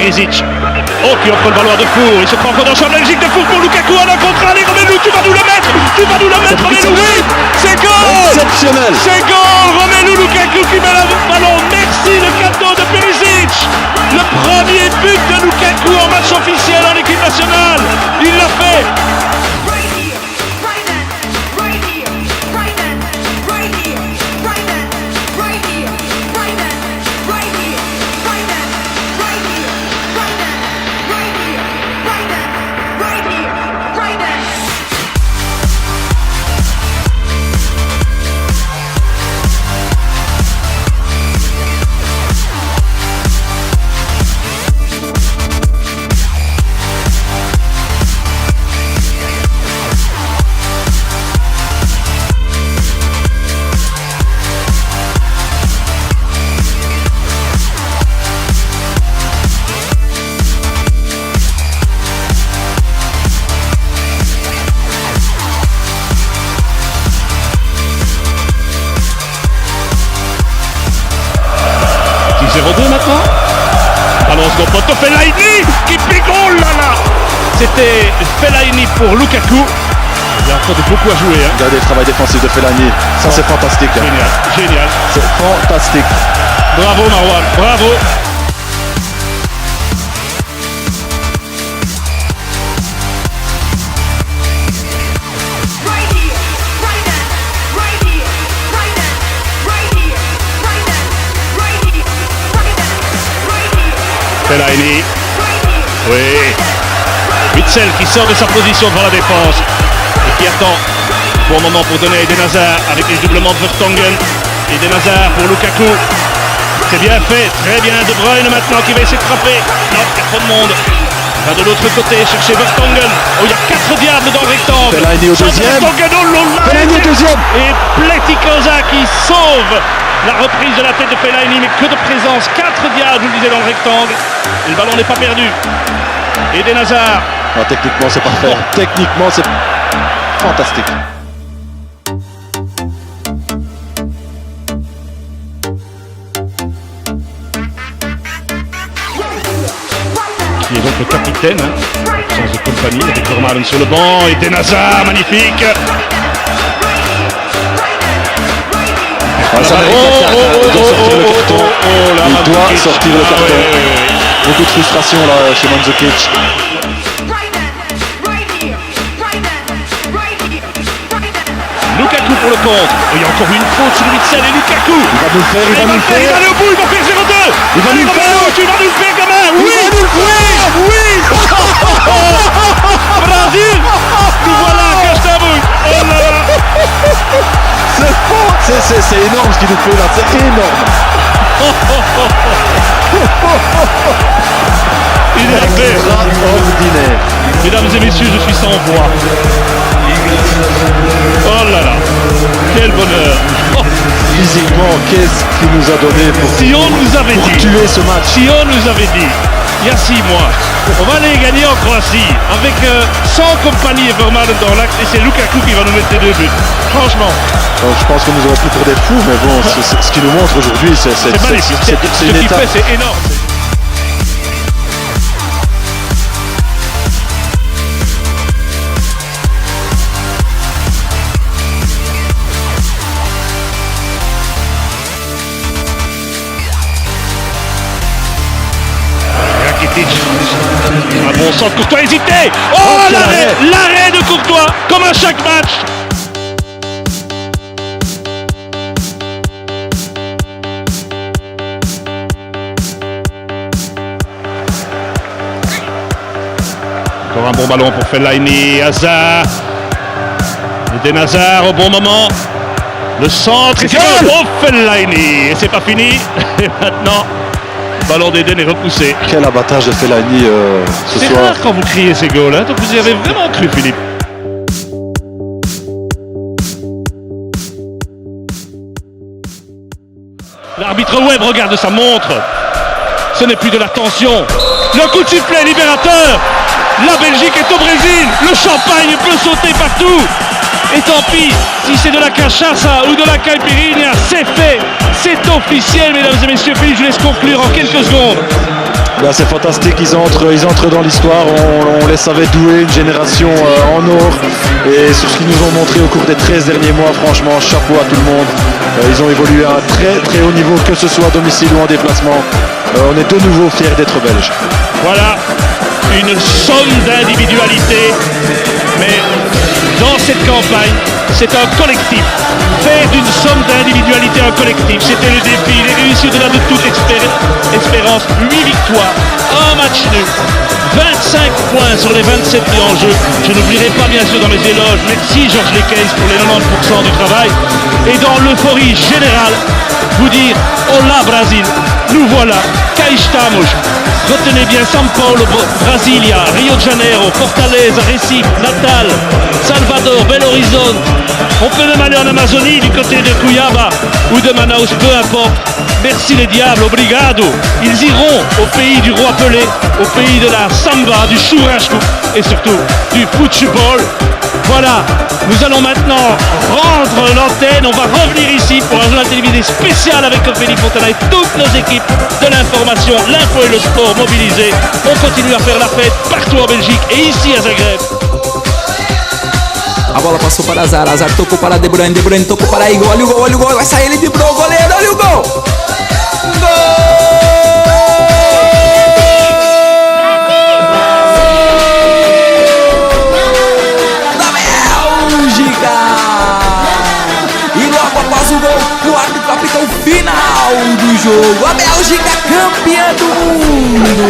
Perisic. Oh, qui offre le ballon à Defour. Il se prend encore dans le champ Belgique. Defour pour Lukaku à la contre. Allez, Romelu, tu vas nous le mettre. Tu vas nous le mettre, Romelu. Oui, c'est goal. Exceptionnel. C'est goal. Romelu Lukaku qui met le ballon. Merci, le cadeau de Perisic. Le premier but de Lukaku en match officiel en équipe nationale. Il l'a fait. Maintenant. Ballon au second poteau, Fellaini qui pique, oh là là. C'était Fellaini pour Lukaku. Il y a encore beaucoup à jouer. Hein. Regardez le travail défensif de Fellaini. Ça, c'est fantastique. Hein. Génial, génial. C'est fantastique. Bravo Marwan, bravo. Fellaini, oui, Witsel qui sort de sa position devant la défense et qui attend bon moment pour donner à Eden Hazard avec les doublements de Vertonghen. Eden Hazard pour Lukaku, c'est bien fait, très bien. De Bruyne maintenant qui va essayer de frapper, non, il y a trop de monde. Va de l'autre côté chercher Vertonghen, oh il y a 4 diables dans le rectangle. Fellaini au deuxième, Fellaini au deuxième et Pletikosa qui sauve la reprise de la tête de Fellaini, mais que de présence, 4 diables, je vous le disais, dans le rectangle. Et le ballon n'est pas perdu. Eden Hazard. Non, techniquement, c'est parfait. Techniquement, c'est fantastique. Qui est donc le capitaine, hein, absence de compagnie, avec Vermaelen sur le banc. Eden Hazard, magnifique. Ah, ça il doit sortir le carton. Beaucoup de frustration là chez Mandzukic. Lukaku pour le contre. Il y a encore une faute sur Witsel et Lukaku. Il va nous le faire, il va nous le faire. Il va aller au bout, il va faire 0-2. Il va nous le faire. Tu vas nous le faire, gamin. Oui, oui. Brésil. Nous voilà à Castaboul. Oh là là. C'est énorme ce qu'il nous fait là, c'est énorme. Il est extraordinaire. Mesdames et messieurs, je suis sans voix. Oh là là, quel bonheur. Physiquement, qu'est-ce qu'il nous a donné pour tuer ce match. Si on nous avait dit, il y a 6 mois, on va aller gagner en Croatie avec sans compagnie et Vermaelen dans l'axe, et c'est Lukaku qui va nous mettre les 2 buts. Franchement. Donc, je pense que nous aurons pris pour des fous, mais bon, ce qu'il nous montre aujourd'hui, c'est magnifique. Ce qu'il fait, c'est énorme. Un bon centre, Courtois hésité. Oh, l'arrêt de Courtois, comme à chaque match. Encore un bon ballon pour Fellaini, Hazard. Eden Hazard au bon moment. Le centre, et c'est bon, Fellaini. Et c'est pas fini. Et maintenant, le ballon d'Eden est repoussé. Quel abattage de Fellaini ce soir. C'est rare quand vous criez ces goals, hein. Donc vous y avez vraiment cru, Philippe. L'arbitre Webb regarde sa montre. Ce n'est plus de la tension. Le coup de sifflet libérateur. La Belgique est au Brésil. Le champagne peut sauter partout. Et tant pis si c'est de la cachaça ou de la caipirinha, c'est fait. C'est officiel, mesdames et messieurs. Philippe, je laisse conclure en quelques secondes. Là, c'est fantastique, ils entrent dans l'histoire, on les savait douer, une génération en or. Et sur ce qu'ils nous ont montré au cours des 13 derniers mois, franchement, chapeau à tout le monde. Ils ont évolué à un très très haut niveau, que ce soit à domicile ou en déplacement. On est de nouveau fiers d'être belges. Voilà, une somme d'individualité, mais dans cette campagne, c'est un collectif. Faire d'une somme d'individualité un collectif, c'était le défi. Il est réussi au-delà de toute espérance. 8 victoires, un match nul, 25 points sur les 27 pris en jeu. Je n'oublierai pas bien sûr dans mes éloges, merci Georges Lecaise pour les 90% du travail. Et dans l'euphorie générale, vous dire Hola Brasil, nous voilà, cá estamos. Retenez bien São Paulo, Brasilia, Rio de Janeiro, Fortaleza, Recife, Natal, Salvador, Belo Horizonte. On peut même aller en Amazonie du côté de Cuiabá ou de Manaus, peu importe. Merci les diables, obrigado. Ils iront au pays du roi Pelé, au pays de la samba, du churrasco et surtout du football. Voilà, nous allons maintenant rendre l'antenne. On va revenir ici pour un journal télévisé spécial avec Ophélie Fontana et toutes nos équipes de l'information, l'info et le sport mobilisés. On continue à faire la fête partout en Belgique et ici à Zagreb. A bola passou para Azar, Azar tocou para De Bruyne tocou para Igor, olha o gol, vai sair ele de pro goleiro, olha o gol! Gol! Da Bélgica! E logo após o gol, o árbitro apita o final do jogo. A Bélgica campeã do mundo!